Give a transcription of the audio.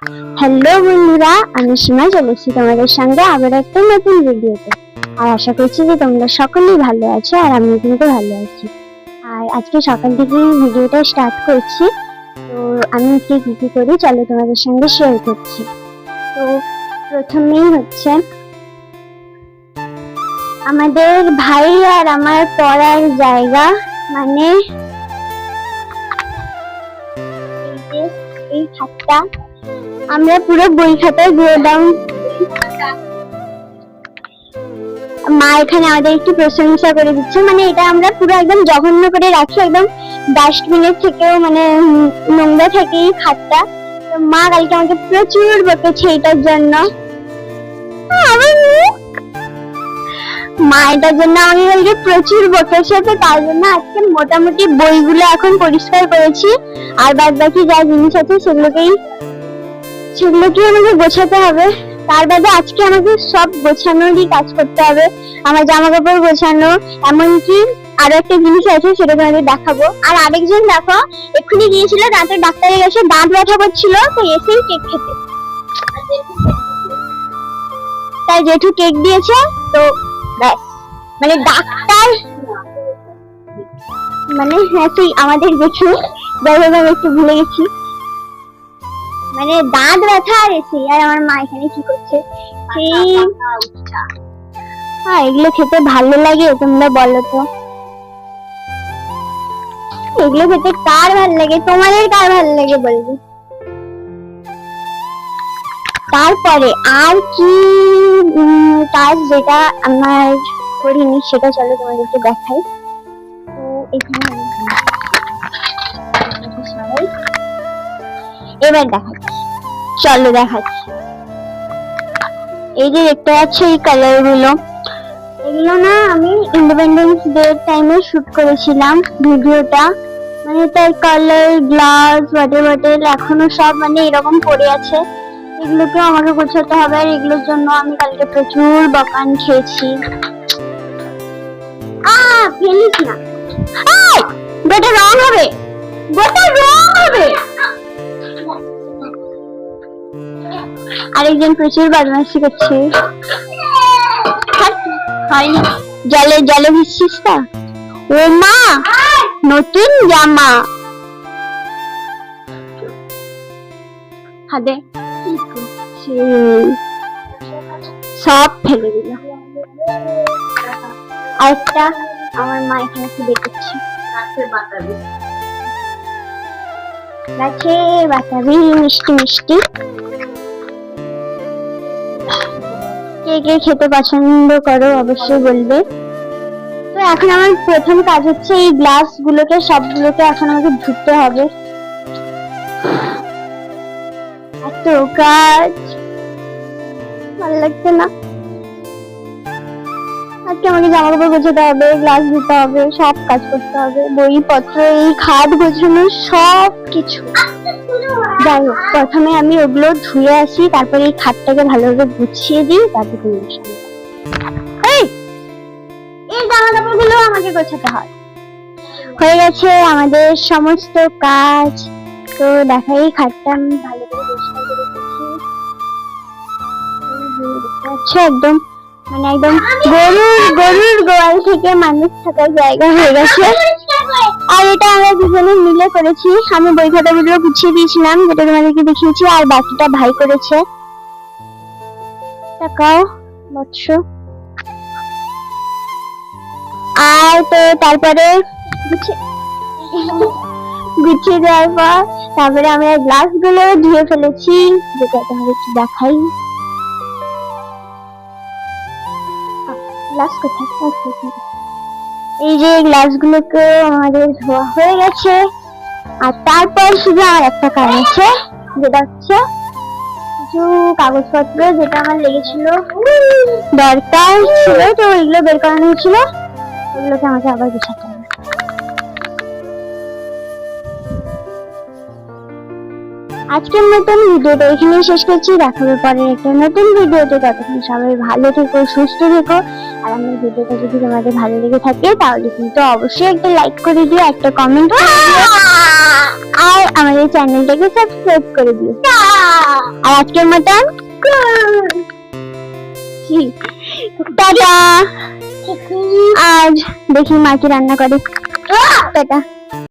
Hello বন্ধুরা, আমি সীমা চলে এসেছি তোমাদের সঙ্গে আবার একটা নতুন ভিডিওতে। আর আশা করছি যে তোমরা সকলেই ভালো আছো, আর আমি কিন্তু ভালো আছি। আর আজকে সকাল থেকে ভিডিওটা স্টার্ট করছি। তো আমি কি কি করি চলো তোমাদের সঙ্গে শেয়ার করছি। তো প্রথমেই হচ্ছে আমাদের ভাই আর আমার পড়ার জায়গা, মানে এই খাটটা আমরা পুরো বই খাতায় দিয়ে দাও। মা এখানে আমাদের একটু প্রশংসা করে দিচ্ছে, মানে এটা আমরা পুরো একদম জঘন্য করে রাখি, একদম ডাস্টবিনের থেকেও মানে নোংরা থাকে এই খাটটা। তো মা কালকে আমাকে প্রচুর বকেছে এটার জন্য। মা এটার জন্য আমাকে কালকে প্রচুর বকেছে, তো তার জন্য আজকে মোটামুটি বইগুলো এখন পরিষ্কার করেছি। আর বাদ বাকি যা জিনিস আছে সেগুলোকে আমাকে গোছাতে হবে। তার বাদে আজকে আমাকে সব গোছানোরই কাজ করতে হবে, আমার জামা কাপড় গোছানো, এমনকি আরো একটা জিনিস আছে সেটা তোমাদের দেখাবো। আর আরেকজন দেখো এক্ষুনি গিয়েছিল দাঁতের ডাক্তারের কাছে, দাঁত ব্যথা করছিল, তো এসেই কেক খেতে, তাই জেঠু কেক দিয়েছে। তো ব্যাস, মানে ডাক্তার মানে হ্যাঁ সেই আমাদের জেঠু, যাই হোক আমি একটু ভুলে গেছি, মানে দাঁত ব্যথা আর এসে। আর আমার মা এখানে কি করছে সেই এগুলো খেতে ভালো লাগে তোমরা বলো তো, এগুলো খেতে কার ভালো লাগে, তোমাদের কার ভালো লাগে বলবে। তারপরে আর কি কাজ যেটা আমার করিনি সেটা চলো তোমাদেরকে দেখাই। তো এখানে এবার দেখাচ্ছি, চলো দেখাচ্ছি। এই যে দেখতে পাচ্ছ এই কালার গুলো, এগুলো না আমি ইন্ডিপেন্ডেন্স ডে টাইমে শুট করেছিলাম ভিডিওটা। মানে তার কালার, গ্লাস, ওয়াটার বটল এখনো সব মানে এরকম পড়ে আছে, এগুলোকেও আমাকে গোছাতে হবে। আর এগুলোর জন্য আমি কালকে প্রচুর বকান খেয়েছি। ফেলিস না, গোটা রং হবে, গোটা রং হবে। আরেকজন প্রচুর বদমাইশি করছে, জলে জলে ভিজছিস তা? ও মা, নতুন জামা হাতে সব ফেলে দিল। আরেকটা আমার মা এখানে কি দেখছি, গাছে বাতাবি মিষ্টি মিষ্টি। কে কে খেতে পছন্দ করো অবশ্যই বলবে। তো এখন আমার প্রথম কাজ হচ্ছে এই গ্লাস গুলোকে সবগুলোকে এখন আমাকে ধুতে হবে। এত কাজ ভালো লাগছে না। আজকে আমাকে জামা কাপড় গোছাতে হবে, গ্লাস ধুতে হবে, সব কাজ করতে হবে, বইপত্র, এই খাট গোছানো সব কিছু। যাই হোক, প্রথমে আমি ওগুলো ধুয়ে আসি, তারপরে এই খাটটাকে ভালোভাবে গুছিয়ে দিই, তারপরে এই জামা কাপড় গুলো আমাকে গোছাতে হয়। হয়ে গেছে আমাদের সমস্ত কাজ। তো দেখা, এই খাটটা আমি ভালো করে পরিষ্কার করে দিচ্ছি। একদম মানে একদম গরুর গোয়াল থেকে মানুষ থাকার জায়গা হয়ে গেছে। আর এটা আমরা দুজনে মিলে করেছি। আমি বই খাতাগুলো গুছিয়ে দিয়েছিলাম, যেটা তোমাদেরকে দেখিয়েছি, আর বাকিটা ভাই করেছে। তাকাও বৎস। আর তো তারপরে গুছিয়ে দেওয়ার পর তারপরে আমরা গ্লাস গুলো ধুয়ে ফেলেছি, যেটা তোমাদের একটু দেখাই। গ্লাস কোথায়? এই যে গ্লাস গুলোকে আমাদের ধোয়া হয়ে গেছে। আর তারপর শুধু আমার একটা কাজ আছে, যেটা হচ্ছে কিছু কাগজপত্র যেটা আমার লেগেছিল, দরকার ছিল, তো ওইগুলো বের করানো হয়েছিল, ওগুলোকে আমাকে আবার গুছাতে হবে। আজকের মতন ভিডিওটা এখানেই শেষ করছি। দেখা হবে পরের একটা নতুন ভিডিওতে। ততক্ষণ সবাই ভালো থেকো, সুস্থ থেকো। আর আমার ভিডিওটা যদি তোমাদের ভালো লেগে থাকে তাহলে কিন্তু অবশ্যই একটা লাইক করে দিও, একটা কমেন্ট করে দিও, আর আমাদের চ্যানেলটাকে সাবস্ক্রাইব করে দিও। আর আজকের মতন টাটা। আজ দেখি মা কি রান্না করে। টাটা।